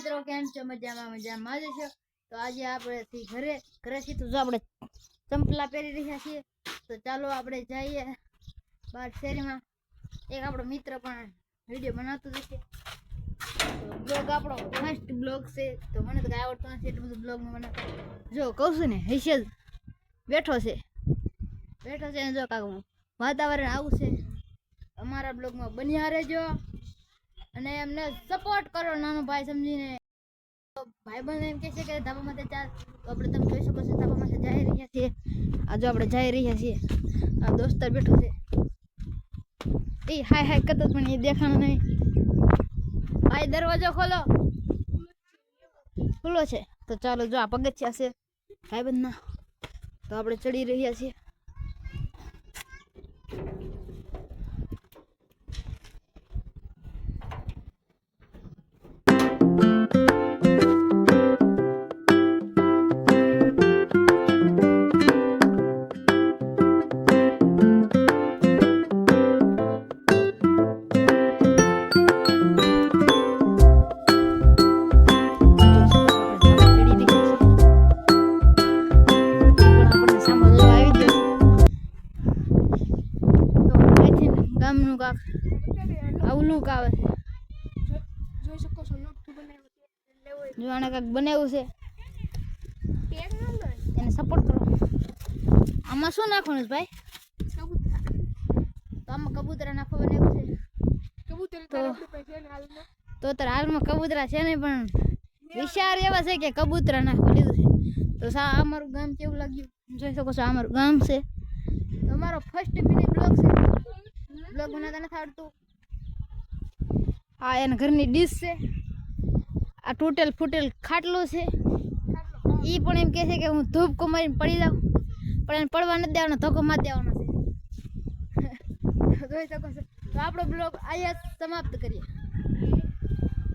મિત્રો કેમ છો? મજામાં જ છો? તો આજે આપણે ઘરેથી તો જો આપણે ચંપલા પહેરી રહ્યા છીએ, તો ચાલો આપણે જઈએ બહાર શેરીમાં. એક આપણો મિત્ર પણ વિડીયો બનાવતો છે, તો બ્લોગ આપણો ફર્સ્ટ બ્લોગ છે, તો મને તો કાંઈ આવડતું નથી એટલું બધું બ્લોગમાં બનાવતા. જો કહું છું ને, હિશલ બેઠો છે ને જો કાંક વાતાવરણ આવું છે. અમારા બ્લોગમાં બન્યા રહેજો અને એમને સપોર્ટ કરો નાનો ભાઈ સમજીને. ભાઈ બંધ એમ કહે છે કે ધાબામાંથી ચાલ, તો આપણે તમે જોઈ શકો છો ધાબામાંથી જઈ રહ્યા છીએ. આ જો આપણે જઈ રહ્યા છીએ, આ દોસ્તાર બેઠો છે, એ હાય કરતો પણ એ દેખાણો નહીં. ભાઈ દરવાજો ખુલ્લો છે. તો ચાલો, જો આ પગથિયા છે ભાઈ બંધના, તો આપણે ચડી રહ્યા છીએ. ગામનું કાક આવું લુક આવે છે, જોઈ શકો છો. જો આને કાંક બનાવ્યું છે, એને સપોર્ટ કરો. આમાં શું નાખવાનું છે ભાઈ? તો આમાં કબૂતરા નાખવા બનાવ્યું છે. તો તાર હાલમાં કબૂતરા છે ને, પણ વિચાર એવા છે કે કબૂતરા નાખવા લીધું છે. તો અમારું ગામ કેવું લાગ્યું જોઈ શકો છો. અમારું ગામ છે, તો અમારો ફર્સ્ટ મિની બ્લોગ છે. બ્લોગ બનાવતા નથી આવડતું. આ એના ઘરની ડીશ છે, આ તૂટેલ ફૂટેલ ખાટલો છે. એ પણ એમ કહે છે કે હું ધૂપકો મારીને પડી જાઉં, પણ એને પડવા નથી દેવાનો, ધક્કો મારી દેવાનો છે. જોઈ શકો છો. તો આપણો બ્લોગ અહીંયા સમાપ્ત કરીએ.